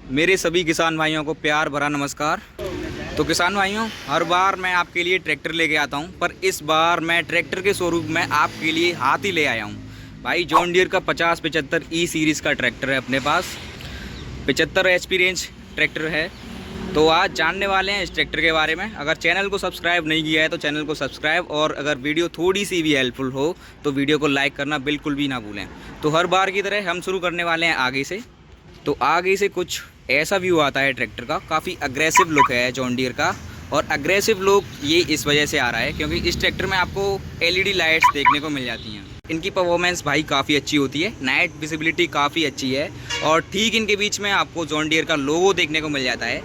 मेरे सभी किसान भाइयों को प्यार भरा नमस्कार। तो किसान भाइयों, हर बार मैं आपके लिए ट्रैक्टर लेके आता हूं, पर इस बार मैं ट्रैक्टर के शोरूम में आपके लिए हाथी ले आया हूं। भाई जॉन डियर का 50-75 ई सीरीज़ का ट्रैक्टर है अपने पास। 75 HP रेंज ट्रैक्टर है। तो आज जानने वाले हैं इस ट्रैक्टर के बारे में। अगर चैनल को सब्सक्राइब नहीं किया है तो चैनल को सब्सक्राइब, और अगर वीडियो थोड़ी सी भी हेल्पफुल हो तो वीडियो को लाइक करना बिल्कुल भी ना भूलें। तो हर बार की तरह हम शुरू करने वाले हैं आगे से। तो आगे से कुछ ऐसा व्यू आता है ट्रैक्टर का। काफ़ी अग्रेसिव लुक है जॉन डियर का, और अग्रेसिव लुक ये इस वजह से आ रहा है क्योंकि इस ट्रैक्टर में आपको LED लाइट्स देखने को मिल जाती हैं। इनकी परफॉर्मेंस भाई काफ़ी अच्छी होती है, नाइट विजिबिलिटी काफ़ी अच्छी है, और ठीक इनके बीच में आपको जॉन डियर का लोगो देखने को मिल जाता है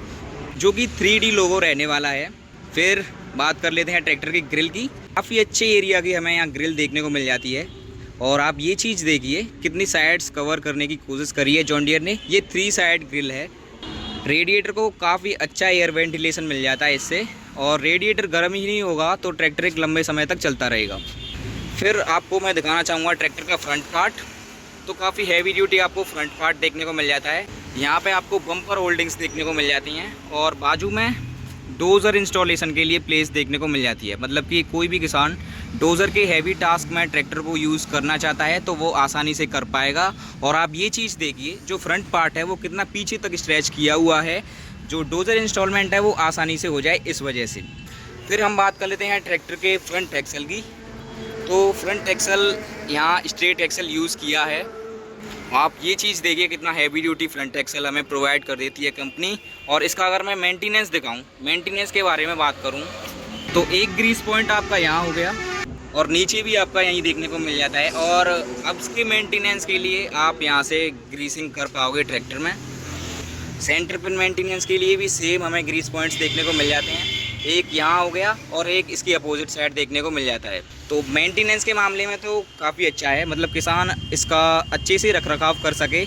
जो कि 3D लोगो रहने वाला है। फिर बात कर लेते हैं ट्रैक्टर की ग्रिल की। काफ़ी अच्छे एरिया की हमें यहाँ ग्रिल देखने को मिल जाती है, और आप ये चीज़ देखिए कितनी साइड्स कवर करने की कोशिश करी है जॉन डियर ने। ये 3 साइड ग्रिल है। रेडिएटर को काफ़ी अच्छा एयर वेंटिलेशन मिल जाता है इससे, और रेडिएटर गर्म ही नहीं होगा तो ट्रैक्टर एक लंबे समय तक चलता रहेगा। फिर आपको मैं दिखाना चाहूँगा ट्रैक्टर का फ्रंट पार्ट। तो काफ़ी हैवी ड्यूटी आपको फ्रंट पार्ट देखने को मिल जाता है। यहाँ पे आपको बम्पर होल्डिंग्स देखने को मिल जाती हैं, और बाजू में डोज़र इंस्टॉलेशन के लिए प्लेस देखने को मिल जाती है। मतलब कि कोई भी किसान डोज़र के हैवी टास्क में ट्रैक्टर को यूज़ करना चाहता है तो वो आसानी से कर पाएगा। और आप ये चीज़ देखिए, जो फ्रंट पार्ट है वो कितना पीछे तक स्ट्रेच किया हुआ है, जो डोज़र इंस्टॉलमेंट है वो आसानी से हो जाए इस वजह से। फिर हम बात कर लेते हैं ट्रैक्टर के फ्रंट एक्सल की। तो फ्रंट एक्सल यहाँ स्ट्रेट एक्सल यूज़ किया है। आप ये चीज़ देखिए कितना हैवी ड्यूटी फ्रंट एक्सल हमें प्रोवाइड कर देती है कंपनी। और इसका अगर मैं मेंटेनेंस दिखाऊं, मेंटेनेंस के बारे में बात करूं, तो एक ग्रीस पॉइंट आपका यहाँ हो गया, और नीचे भी आपका यहीं देखने को मिल जाता है। और अब इसके मेंटेनेंस के लिए आप यहाँ से ग्रीसिंग कर पाओगे ट्रैक्टर में। सेंटर पिन मेंटेनेंस के लिए भी सेम हमें ग्रीस पॉइंट्स देखने को मिल जाते हैं। एक यहाँ हो गया और एक इसकी अपोजिट साइड देखने को मिल जाता है। तो मेंटेनेंस के मामले में तो काफ़ी अच्छा है, मतलब किसान इसका अच्छे से रखरखाव कर सके,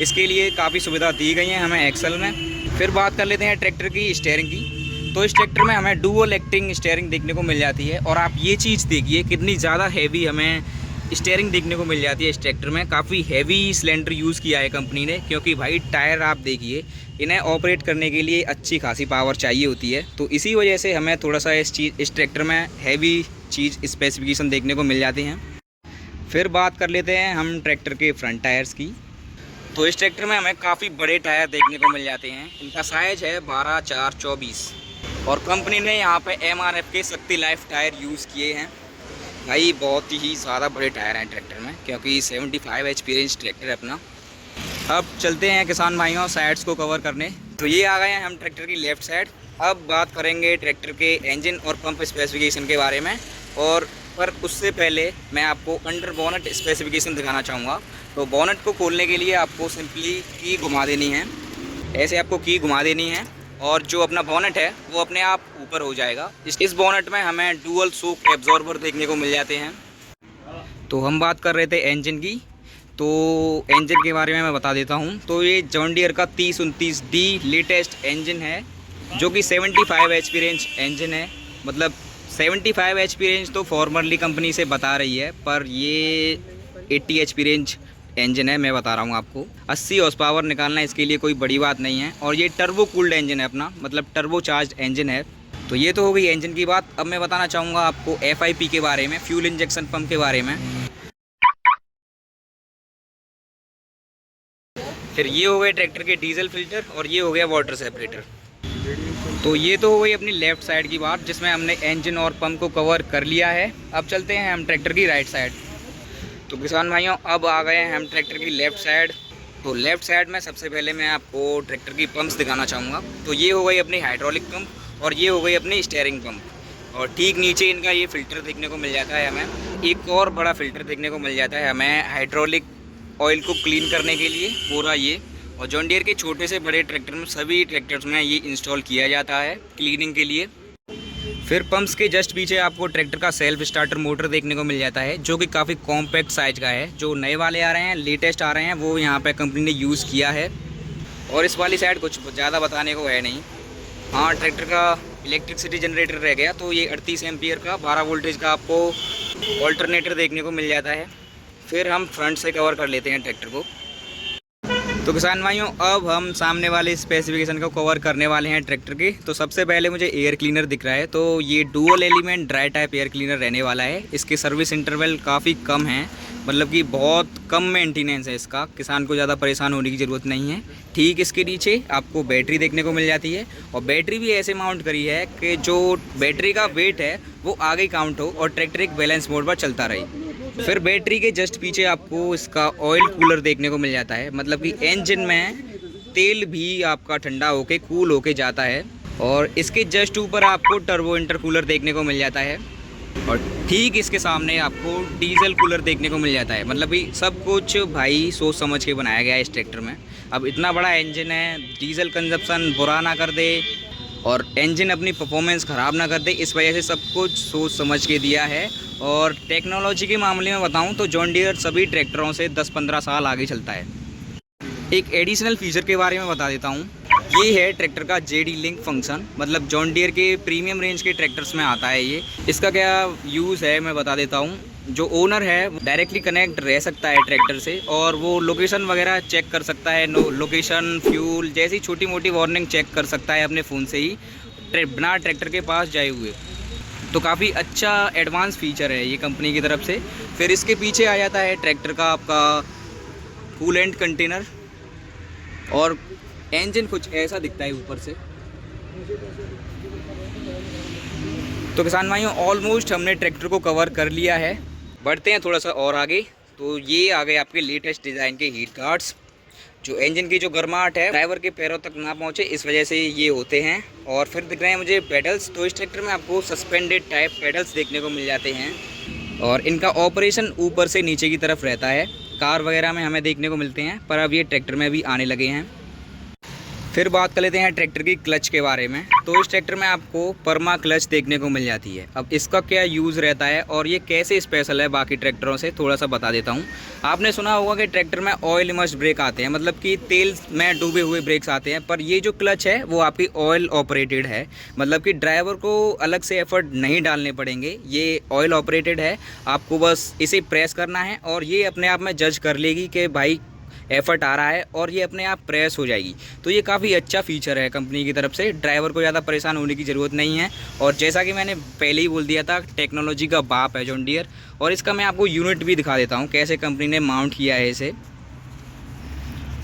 इसके लिए काफ़ी सुविधा दी गई है हमें एक्सल में। फिर बात कर लेते हैं ट्रैक्टर की स्टीयरिंग की। तो इस ट्रैक्टर में हमें डुअल एक्टिंग स्टीयरिंग देखने को मिल जाती है, और आप ये चीज़ देखिए कितनी ज़्यादा हैवी हमें स्टीयरिंग देखने को मिल जाती है इस ट्रैक्टर में। काफ़ी हैवी सिलेंडर यूज़ किया है कंपनी ने, क्योंकि भाई टायर आप देखिए, इन्हें ऑपरेट करने के लिए अच्छी खासी पावर चाहिए होती है। तो इसी वजह से हमें थोड़ा सा इस ट्रैक्टर में हैवी चीज़ स्पेसिफिकेशन देखने को मिल जाती हैं। फिर बात कर लेते हैं हम ट्रैक्टर के फ्रंट टायर्स की। तो इस ट्रैक्टर में हमें काफ़ी बड़े टायर देखने को मिल जाते हैं। इनका साइज है 12/4/24, और कंपनी ने यहाँ पे MRF के शक्ति लाइफ टायर यूज़ किए हैं। भाई बहुत ही ज़्यादा बड़े टायर हैं ट्रैक्टर में, क्योंकि 75 HP रेंज ट्रैक्टर है अपना। अब चलते हैं किसान भाइयों साइड्स को कवर करने। तो ये आ गए हैं हम ट्रैक्टर की लेफ़्ट साइड। अब बात करेंगे ट्रैक्टर के इंजन और पंप स्पेसिफिकेशन के बारे में, और पर उससे पहले मैं आपको अंडर बोनट स्पेसिफिकेशन दिखाना चाहूँगा। तो बोनट को खोलने के लिए आपको सिंपली की घुमा देनी है, ऐसे आपको की घुमा देनी है, और जो अपना बोनट है वो अपने आप ऊपर हो जाएगा। इस बोनट में हमें डुअल शॉक एब्जॉर्बर देखने को मिल जाते हैं। तो हम बात कर रहे थे इंजन की। तो इंजन के बारे में मैं बता देता हूं। तो ये जॉन डियर का 3029D लेटेस्ट इंजन है, जो कि 75 HP रेंज इंजन है। मतलब 75 HP रेंज तो फॉर्मरली कंपनी से बता रही है, पर ये 80 HP रेंज इंजन है। मैं बता रहा हूँ आपको 80 हॉर्स पावर निकालना इसके लिए कोई बड़ी बात नहीं है, और ये टर्बो कूल्ड इंजन है अपना, मतलब टर्बो चार्ज इंजन है। तो ये तो हो गई इंजन की बात। अब मैं बताना चाहूँगा आपको FIP के बारे में, फ्यूल इंजेक्शन पंप के बारे में। फिर ये हो गए ट्रैक्टर के डीजल फिल्टर, और ये हो गया वाटर सेपरेटर। तो ये तो हो गई अपनी लेफ़्ट साइड की बात, जिसमें हमने इंजन और पंप को कवर कर लिया है। अब चलते हैं हम ट्रैक्टर की राइट साइड। तो किसान भाइयों, अब आ गए हैं हम ट्रैक्टर की लेफ़्ट साइड। तो लेफ़्ट साइड में सबसे पहले मैं आपको ट्रैक्टर की पंप्स दिखाना चाहूँगा। तो ये हो गई अपनी हाइड्रोलिक पंप, और ये हो गई अपनी स्टीयरिंग पंप, और ठीक नीचे इनका ये फ़िल्टर देखने को मिल जाता है हमें। एक और बड़ा फ़िल्टर देखने को मिल जाता है हमें हाइड्रोलिक ऑयल को क्लीन करने के लिए पूरा ये। और जॉन डियर के छोटे से बड़े ट्रैक्टर में, सभी ट्रैक्टर्स में ये इंस्टॉल किया जाता है क्लीनिंग के लिए। फिर पंप्स के जस्ट पीछे आपको ट्रैक्टर का सेल्फ स्टार्टर मोटर देखने को मिल जाता है, जो कि काफ़ी कॉम्पैक्ट साइज़ का है। जो नए वाले आ रहे हैं, लेटेस्ट आ रहे हैं, वो यहाँ पे कंपनी ने यूज़ किया है। और इस वाली साइड कुछ ज़्यादा बताने को है नहीं। हाँ, ट्रैक्टर का इलेक्ट्रिसिटी जनरेटर रह गया। तो ये 38 एम्पियर का 12 वोल्टेज का आपको ऑल्टरनेटर देखने को मिल जाता है। फिर हम फ्रंट से कवर कर लेते हैं ट्रैक्टर को। तो किसान भाइयों, अब हम सामने वाले स्पेसिफिकेशन को कवर करने वाले हैं ट्रैक्टर के। तो सबसे पहले मुझे एयर क्लीनर दिख रहा है, तो ये dual element dry type air cleaner रहने वाला है। इसके सर्विस इंटरवल काफ़ी कम है, मतलब कि बहुत कम मेंटेनेंस है इसका, किसान को ज़्यादा परेशान होने की ज़रूरत नहीं है। ठीक इसके नीचे आपको बैटरी देखने को मिल जाती है, और बैटरी भी ऐसे माउंट करी है कि जो बैटरी का वेट है वो आगे काउंट हो और ट्रैक्टर एक बैलेंस मोड पर चलता रहे। फिर बैटरी के जस्ट पीछे आपको इसका ऑयल कूलर देखने को मिल जाता है, मतलब कि इंजन में तेल भी आपका ठंडा होके कूल होके जाता है। और इसके जस्ट ऊपर आपको टर्बो इंटरकूलर देखने को मिल जाता है, और ठीक इसके सामने आपको डीजल कूलर देखने को मिल जाता है। मतलब कि सब कुछ भाई सोच समझ के बनाया गया है इस ट्रैक्टर में। अब इतना बड़ा इंजन है, डीजल कंजप्शन बुरा ना कर दे और इंजन अपनी परफॉर्मेंस ख़राब ना कर दे, इस वजह से सब कुछ सोच समझ के दिया है। और टेक्नोलॉजी के मामले में बताऊं तो जॉन डियर सभी ट्रैक्टरों से 10-15 साल आगे चलता है। एक एडिशनल फीचर के बारे में बता देता हूं, ये है ट्रैक्टर का जेडी लिंक फंक्शन, मतलब जॉन डियर के प्रीमियम रेंज के ट्रैक्टर्स में आता है ये। इसका क्या यूज़ है मैं बता देता हूँ। जो ओनर है डायरेक्टली कनेक्ट रह सकता है ट्रैक्टर से, और वो लोकेशन वगैरह चेक कर सकता है, लोकेशन, फ्यूल जैसी छोटी मोटी वार्निंग चेक कर सकता है अपने फ़ोन से ही, बिना ट्रैक्टर के पास जाए हुए। तो काफ़ी अच्छा एडवांस फीचर है ये कंपनी की तरफ से। फिर इसके पीछे आ जाता है ट्रैक्टर का आपका कूलेंट कंटेनर, और इंजन कुछ ऐसा दिखता है ऊपर से। तो किसान भाइयों, ऑलमोस्ट हमने ट्रैक्टर को कवर कर लिया है। बढ़ते हैं थोड़ा सा और आगे। तो ये आ गए आपके लेटेस्ट डिज़ाइन के हीट गार्ड्स, जो इंजन की जो गर्माहट है ड्राइवर के पैरों तक ना पहुंचे, इस वजह से ये होते हैं। और फिर दिख रहे हैं मुझे पेडल्स। तो इस ट्रैक्टर में आपको सस्पेंडेड टाइप पेडल्स देखने को मिल जाते हैं, और इनका ऑपरेशन ऊपर से नीचे की तरफ रहता है। कार वगैरह में हमें देखने को मिलते हैं, पर अब ये ट्रैक्टर में भी आने लगे हैं। फिर बात कर लेते हैं ट्रैक्टर की क्लच के बारे में। तो इस ट्रैक्टर में आपको परमा क्लच देखने को मिल जाती है। अब इसका क्या यूज़ रहता है और ये कैसे स्पेशल है बाकी ट्रैक्टरों से, थोड़ा सा बता देता हूँ। आपने सुना होगा कि ट्रैक्टर में ऑयल इमर्स्ड ब्रेक आते हैं, मतलब कि तेल में डूबे हुए ब्रेक्स आते हैं, पर ये जो क्लच है वो आपकी ऑयल ऑपरेटेड है, मतलब कि ड्राइवर को अलग से एफर्ट नहीं डालने पड़ेंगे। ये ऑयल ऑपरेटेड है, आपको बस इसे प्रेस करना है और ये अपने आप में जज कर लेगी कि भाई एफर्ट आ रहा है, और ये अपने आप प्रेस हो जाएगी। तो ये काफ़ी अच्छा फीचर है कंपनी की तरफ से, ड्राइवर को ज़्यादा परेशान होने की ज़रूरत नहीं है। और जैसा कि मैंने पहले ही बोल दिया था, टेक्नोलॉजी का बाप है जॉन डियर। और इसका मैं आपको यूनिट भी दिखा देता हूँ कैसे कंपनी ने माउंट किया है इसे।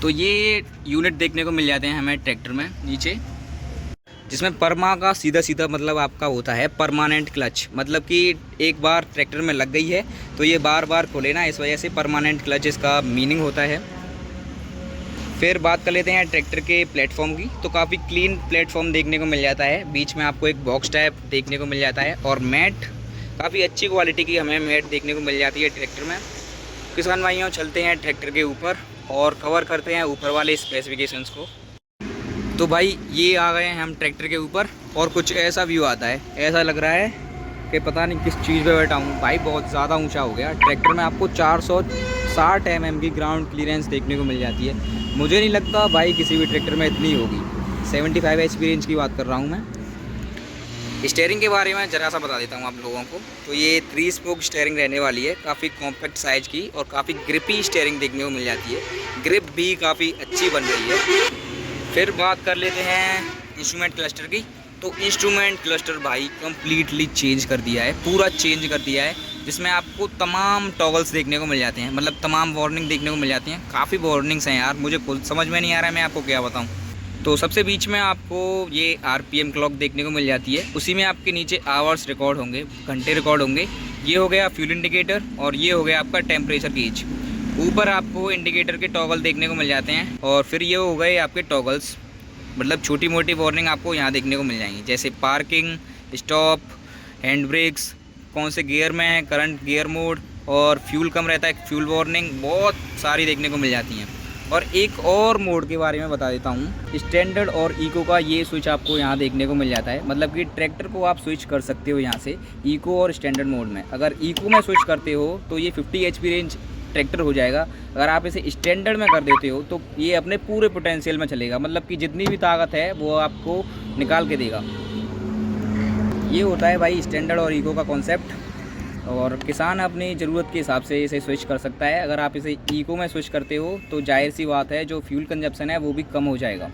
तो ये यूनिट देखने को मिल जाते हैं हमें ट्रैक्टर में नीचे, जिसमें परमा का सीधा सीधा मतलब आपका होता है परमानेंट क्लच, मतलब कि एक बार ट्रैक्टर में लग गई है तो ये बार बार खोले ना, इस वजह से परमानेंट क्लच इसका मीनिंग होता है। फिर बात कर लेते हैं ट्रैक्टर के प्लेटफॉर्म की। तो काफ़ी क्लीन प्लेटफॉर्म देखने को मिल जाता है, बीच में आपको एक बॉक्स टाइप देखने को मिल जाता है, और मैट काफ़ी अच्छी क्वालिटी की हमें मैट देखने को मिल जाती है ट्रैक्टर में। किसान भाइयों, चलते हैं ट्रैक्टर के ऊपर और कवर करते हैं ऊपर वाले स्पेसिफिकेशंस को। तो भाई ये आ गए हैं हम ट्रैक्टर के ऊपर, और कुछ ऐसा व्यू आता है, ऐसा लग रहा है कि पता नहीं किस चीज़ पे बैठा हूँ। भाई बहुत ज़्यादा ऊंचा हो गया। ट्रैक्टर में आपको 460 mm की ग्राउंड क्लियरेंस देखने को मिल जाती है। मुझे नहीं लगता भाई किसी भी ट्रैक्टर में इतनी होगी। 75 HP रेंज की बात कर रहा हूँ मैं। स्टीयरिंग के बारे में ज़रा सा बता देता हूँ आप लोगों को। तो ये 3 स्पोक स्टीयरिंग रहने वाली है, काफ़ी कॉम्पैक्ट साइज़ की, और काफ़ी ग्रिपी स्टीयरिंग देखने को मिल जाती है। ग्रिप भी काफ़ी अच्छी बन रही है। फिर बात कर लेते हैं इंस्ट्रूमेंट क्लस्टर की। तो इंस्ट्रूमेंट क्लस्टर भाई कम्प्लीटली चेंज कर दिया है, पूरा चेंज कर दिया है, जिसमें आपको तमाम टॉगल्स देखने को मिल जाते हैं, मतलब तमाम वार्निंग देखने को मिल जाती हैं। काफ़ी वार्निंग्स हैं यार, मुझे खुद समझ में नहीं आ रहा है मैं आपको क्या बताऊं। तो सबसे बीच में आपको ये RPM क्लॉक देखने को मिल जाती है, उसी में आपके नीचे आवर्स रिकॉर्ड होंगे, घंटे रिकॉर्ड होंगे। ये हो गया फ्यूल इंडिकेटर, और ये हो गया आपका टेम्परेचर गेज। ऊपर आपको इंडिकेटर के टॉगल देखने को मिल जाते हैं, और फिर ये हो गए आपके टॉगल्स, मतलब छोटी मोटी वार्निंग आपको यहाँ देखने को मिल जाएंगी, जैसे पार्किंग, स्टॉप, हैंड ब्रेक्स, कौन से गियर में है, करंट गियर मोड, और फ्यूल कम रहता है, फ्यूल वार्निंग, बहुत सारी देखने को मिल जाती हैं। और एक और मोड के बारे में बता देता हूँ, स्टैंडर्ड और इको का ये स्विच आपको यहाँ देखने को मिल जाता है, मतलब कि ट्रैक्टर को आप स्विच कर सकते हो यहाँ से इको और स्टैंडर्ड मोड में। अगर इको में स्विच करते हो तो ये 50 HP रेंज ट्रैक्टर हो जाएगा। अगर आप इसे स्टैंडर्ड में कर देते हो तो ये अपने पूरे पोटेंशियल में चलेगा, मतलब कि जितनी भी ताकत है वो आपको निकाल के देगा। ये होता है भाई स्टैंडर्ड और इको का कॉन्सेप्ट। और किसान अपनी ज़रूरत के हिसाब से इसे स्विच कर सकता है। अगर आप इसे इको में स्विच करते हो तो जाहिर सी बात है जो फ्यूल कंजप्शन है वो भी कम हो जाएगा।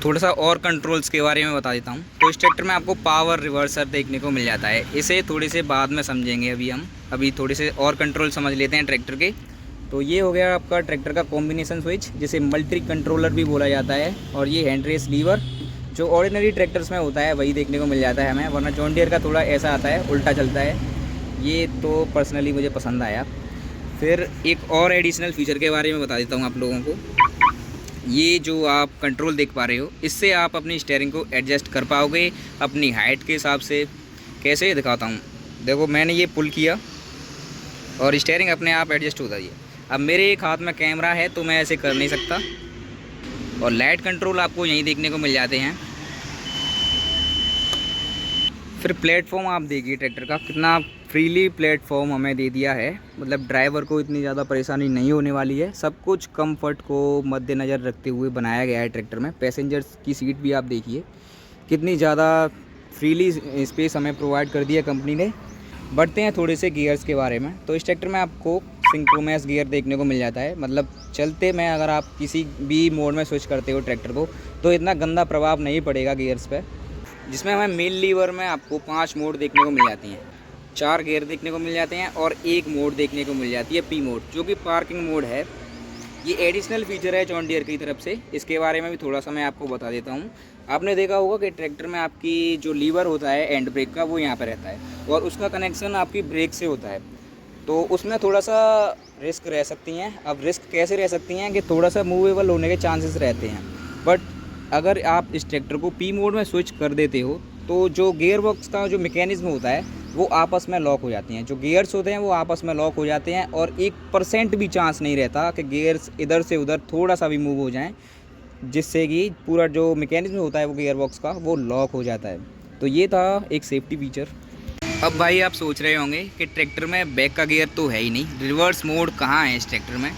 थोड़ा सा और कंट्रोल्स के बारे में बता देता हूँ। तो इस ट्रैक्टर में आपको पावर रिवर्सर देखने को मिल जाता है, इसे थोड़े से बाद में समझेंगे। अभी थोड़े से और कंट्रोल समझ लेते हैं ट्रैक्टर के। तो ये हो गया आपका ट्रैक्टर का कॉम्बिनेशन स्विच, जिसे मल्टी कंट्रोलर भी बोला जाता है। और ये हैंड रेस लीवर जो ऑर्डिनरी ट्रैक्टर्स में होता है वही देखने को मिल जाता है हमें, वरना जॉन डियर का थोड़ा ऐसा आता है, उल्टा चलता है। ये तो पर्सनली मुझे पसंद आया। फिर एक और एडिशनल फीचर के बारे में बता देता हूँ आप लोगों को। ये जो आप कंट्रोल देख पा रहे हो, इससे आप अपनी स्टीयरिंग को एडजस्ट कर पाओगे अपनी हाइट के हिसाब से। कैसे दिखाता हूँ, देखो मैंने ये पुल किया और स्टीयरिंग अपने आप एडजस्ट होता है। अब मेरे एक हाथ में कैमरा है तो मैं ऐसे कर नहीं सकता। और लाइट कंट्रोल आपको यहीं देखने को मिल जाते हैं। फिर प्लेटफॉर्म आप देखिए ट्रैक्टर का कितना फ्रीली प्लेटफॉर्म हमें दे दिया है, मतलब ड्राइवर को इतनी ज़्यादा परेशानी नहीं होने वाली है। सब कुछ कंफर्ट को मद्देनज़र रखते हुए बनाया गया है ट्रैक्टर में। पैसेंजर्स की सीट भी आप देखिए कितनी ज़्यादा फ्रीली स्पेस हमें प्रोवाइड कर दिया कंपनी ने। बढ़ते हैं थोड़े से गियर्स के बारे में। तो इस ट्रैक्टर में आपको सिंक्रोनस गियर देखने को मिल जाता है, मतलब चलते में अगर आप किसी भी मोड में स्विच करते हो ट्रैक्टर को तो इतना गंदा प्रभाव नहीं पड़ेगा गियर्स पे। जिसमें हमें मेन लीवर में आपको 5 मोड देखने को मिल जाती हैं, 4 गियर देखने को मिल जाते हैं और 1 मोड देखने को मिल जाती है पी मोड, जो कि पार्किंग मोड है। ये एडिशनल फीचर है जॉन डियर की तरफ से। इसके बारे में भी थोड़ा सा मैं आपको बता देता हूँ। आपने देखा होगा कि ट्रैक्टर में आपकी जो लीवर होता है एंड ब्रेक का, वो यहाँ पर रहता है और उसका कनेक्शन आपकी ब्रेक से होता है। तो उसमें थोड़ा सा रिस्क रह सकती हैं। अब रिस्क कैसे रह सकती हैं कि थोड़ा सा मूवेबल होने के चांसेस रहते हैं। बट अगर आप इस ट्रैक्टर को पी मोड में स्विच कर देते हो तो जो गियर बॉक्स का जो मैकेनिज्म होता है वो आपस में लॉक हो जाती हैं। जो गियर्स होते हैं वो आपस में लॉक हो जाते हैं और 1% भी चांस नहीं रहता कि गियर्स इधर से उधर थोड़ा सा भी मूव हो जाएं, जिससे कि पूरा जो मैकेनिज्म होता है वो गियर बॉक्स का वो लॉक हो जाता है। तो ये था एक सेफ्टी फीचर। अब भाई आप सोच रहे होंगे कि ट्रैक्टर में बैक का गियर तो है ही नहीं, रिवर्स मोड कहाँ है इस ट्रैक्टर में।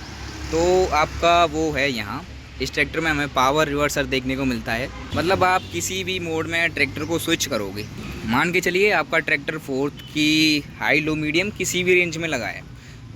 तो आपका वो है यहाँ। इस ट्रैक्टर में हमें पावर रिवर्सर देखने को मिलता है, मतलब आप किसी भी मोड में ट्रैक्टर को स्विच करोगे। मान के चलिए आपका ट्रैक्टर 4th की हाई लो मीडियम किसी भी रेंज में लगा है।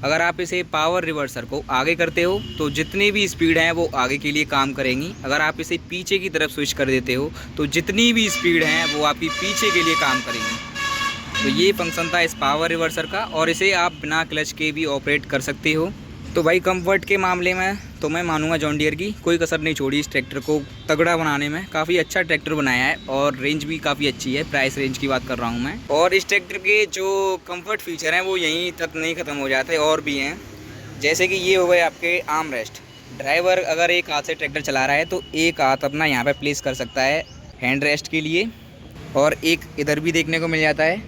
अगर आप इसे पावर रिवर्सर को आगे करते हो तो जितनी भी स्पीड है वो आगे के लिए काम करेंगी। अगर आप इसे पीछे की तरफ स्विच कर देते हो तो जितनी भी स्पीड है वो आपकी पीछे के लिए काम करेंगी। तो ये फंक्शन था इस पावर रिवर्सर का, और इसे आप बिना क्लच के भी ऑपरेट कर सकते हो। तो भाई कंफर्ट के मामले में तो मैं मानूंगा जॉन डियर की कोई कसर नहीं छोड़ी इस ट्रैक्टर को तगड़ा बनाने में। काफ़ी अच्छा ट्रैक्टर बनाया है और रेंज भी काफ़ी अच्छी है। प्राइस रेंज की बात कर रहा हूँ मैं। और इस ट्रैक्टर के जो कंफर्ट फीचर हैं वो यहीं तक नहीं ख़त्म हो जाते, और भी हैं। जैसे कि ये हो गए आपके आर्म रेस्ट। ड्राइवर अगर एक हाथ से ट्रैक्टर चला रहा है तो एक हाथ अपना यहाँ पर प्लेस कर सकता है हैंड रेस्ट के लिए, और एक इधर भी देखने को मिल जाता है।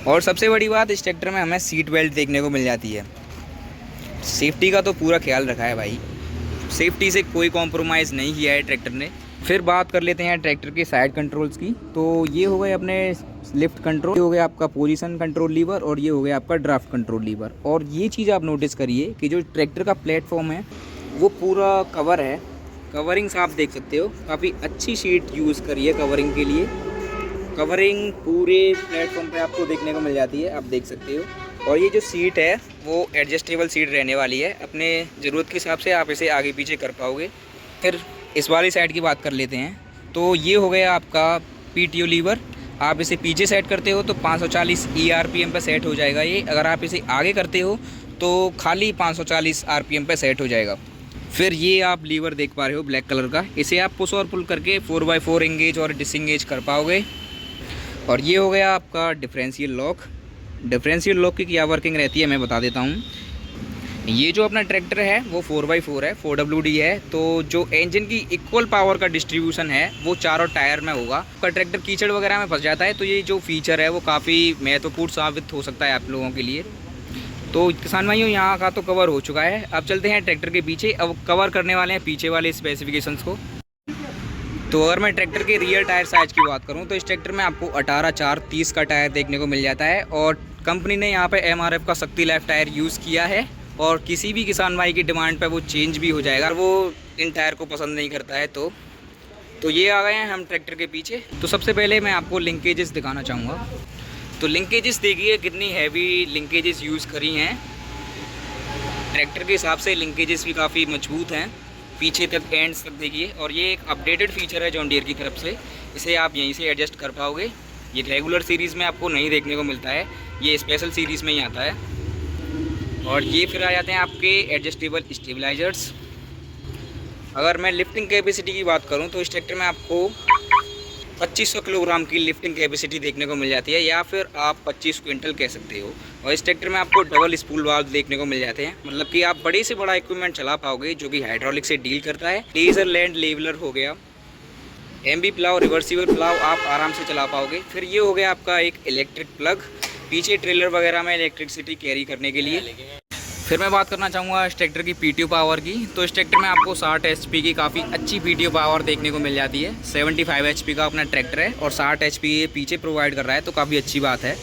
और सबसे बड़ी बात, इस ट्रैक्टर में हमें सीट बेल्ट देखने को मिल जाती है। सेफ्टी का तो पूरा ख्याल रखा है भाई, सेफ्टी से कोई कॉम्प्रोमाइज़ नहीं किया है ट्रैक्टर ने। फिर बात कर लेते हैं ट्रैक्टर के साइड कंट्रोल्स की। तो ये हो गए अपने लिफ्ट कंट्रोल, ये हो गया आपका पोजीशन कंट्रोल लीवर, और ये हो गया आपका ड्राफ्ट कंट्रोल लीवर। और ये चीज़ आप नोटिस करिए कि जो ट्रैक्टर का प्लेटफॉर्म है वो पूरा कवर है। कवरिंग्स आप देख सकते हो, काफ़ी अच्छी शीट यूज़ करिए कवरिंग के लिए। कवरिंग पूरे प्लेटफॉर्म पे आपको देखने को मिल जाती है, आप देख सकते हो। और ये जो सीट है वो एडजस्टेबल सीट रहने वाली है, अपने ज़रूरत के हिसाब से आप इसे आगे पीछे कर पाओगे। फिर इस वाली साइड की बात कर लेते हैं। तो ये हो गया आपका PTO लीवर। आप इसे पीछे सेट करते हो तो 540 ERPM पे सेट हो जाएगा ये। अगर आप इसे आगे करते हो तो खाली 540 RPM पे सेट हो जाएगा। फिर ये आप लीवर देख पा रहे हो ब्लैक कलर का, इसे आप पुश और पुल करके 4x4 एंगेज और डिसएंगेज कर पाओगे। और ये हो गया आपका डिफरेंशियल लॉक। डिफरेंशियल लॉक की क्या वर्किंग रहती है मैं बता देता हूँ। ये जो अपना ट्रैक्टर है वो 4x4 है, 4WD है। तो जो इंजन की इक्वल पावर का डिस्ट्रीब्यूशन है वो चारों टायर में होगा। आपका ट्रैक्टर कीचड़ वगैरह में फंस जाता है तो ये जो फीचर है वो काफ़ी महत्वपूर्ण साबित हो सकता है आप लोगों के लिए। तो किसान भाइयों, यहाँ का तो कवर हो चुका है। अब चलते हैं ट्रैक्टर के पीछे। अब कवर करने वाले हैं पीछे वाले स्पेसिफिकेशंस को। तो अगर मैं ट्रैक्टर के रियर टायर साइज की बात करूं तो इस ट्रैक्टर में आपको 18/4/30 का टायर देखने को मिल जाता है। और कंपनी ने यहाँ पे MRF का शक्ति लाइफ टायर यूज़ किया है, और किसी भी किसान भाई की डिमांड पे वो चेंज भी हो जाएगा, वो इन टायर को पसंद नहीं करता है। तो ये आ गए हैं हम ट्रैक्टर के पीछे। तो सबसे पहले मैं आपको लिंकेजेस दिखाना चाहूँगा। तो लिंकेजेस देखिए कितनी हैवी लिंकेजेस यूज़ करी हैं। ट्रैक्टर के हिसाब से लिंकेजेस भी काफ़ी मजबूत हैं, पीछे तक एंड्स तक देखिए। और ये एक अपडेटेड फीचर है जॉन डीयर की तरफ से, इसे आप यहीं से एडजस्ट कर पाओगे। ये रेगुलर सीरीज़ में आपको नहीं देखने को मिलता है, ये स्पेशल सीरीज़ में ही आता है। और ये फिर आ जाते हैं आपके एडजस्टेबल स्टेबलाइजर्स। अगर मैं लिफ्टिंग कैपेसिटी की बात करूं तो इस ट्रैक्टर में आपको 2500 किलोग्राम की लिफ्टिंग कैपेसिटी देखने को मिल जाती है, या फिर आप 25 क्विंटल कह सकते हो। और इस ट्रैक्टर में आपको डबल स्पूल वाल्व देखने को मिल जाते हैं, मतलब कि आप बड़े से बड़ा इक्विपमेंट चला पाओगे जो कि हाइड्रोलिक से डील करता है। लेजर लैंड लेवलर हो गया, एमबी प्लाव, रिवर्सिबल प्लाव आप आराम से चला पाओगे। फिर ये हो गया आपका एक इलेक्ट्रिक प्लग, पीछे ट्रेलर वगैरह में इलेक्ट्रिसिटी कैरी करने के लिए। फिर मैं बात करना चाहूँगा इस ट्रैक्टर की पीटीओ पावर की। तो इस ट्रैक्टर में आपको 60 एचपी की काफ़ी अच्छी पीटीओ पावर देखने को मिल जाती है। 75 एचपी का अपना ट्रैक्टर है और 60 एचपी ये पीछे प्रोवाइड कर रहा है, तो काफ़ी अच्छी बात है।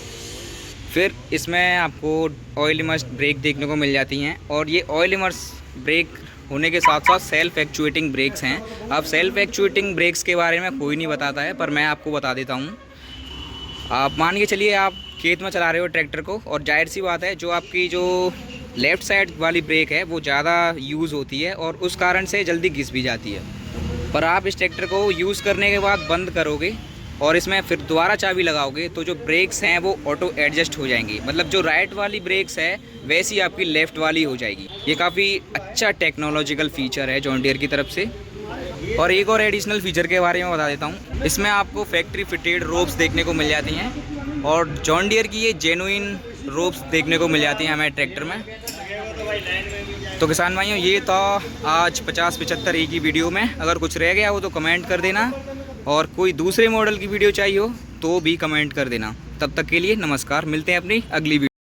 फिर इसमें आपको ऑयल इमर्स ब्रेक देखने को मिल जाती हैं, और ये ऑयल इमर्स ब्रेक होने के साथ साथ सेल्फ एक्चुएटिंग ब्रेक्स हैं। अब सेल्फ एक्चुएटिंग ब्रेक्स के बारे में कोई नहीं बताता है, पर मैं आपको बता देता हूँ। आप मान के चलिए आप खेत में चला रहे हो ट्रैक्टर को, और जाहिर सी बात है जो आपकी जो लेफ़्ट साइड वाली ब्रेक है वो ज़्यादा यूज़ होती है और उस कारण से जल्दी घिस भी जाती है। पर आप इस ट्रैक्टर को यूज़ करने के बाद बंद करोगे और इसमें फिर दोबारा चाबी लगाओगे तो जो ब्रेक्स हैं वो ऑटो एडजस्ट हो जाएंगी, मतलब जो राइट वाली ब्रेक्स है वैसी आपकी लेफ़्ट वाली हो जाएगी। ये काफ़ी अच्छा टेक्नोलॉजिकल फ़ीचर है जॉन डीयर की तरफ से। और एक और एडिशनल फ़ीचर के बारे में बता देता हूँ, इसमें आपको फैक्ट्री फिटेड रोप्स देखने को मिल जाती हैं, और जॉन डीयर की ये जेन्युइन रोप्स देखने को मिल जाती हैं हमें ट्रैक्टर में। तो किसान भाइयों, ये था आज 50-75 एक ही वीडियो में। अगर कुछ रह गया हो तो कमेंट कर देना, और कोई दूसरे मॉडल की वीडियो चाहिए हो तो भी कमेंट कर देना। तब तक के लिए नमस्कार, मिलते हैं अपनी अगली वीडियो।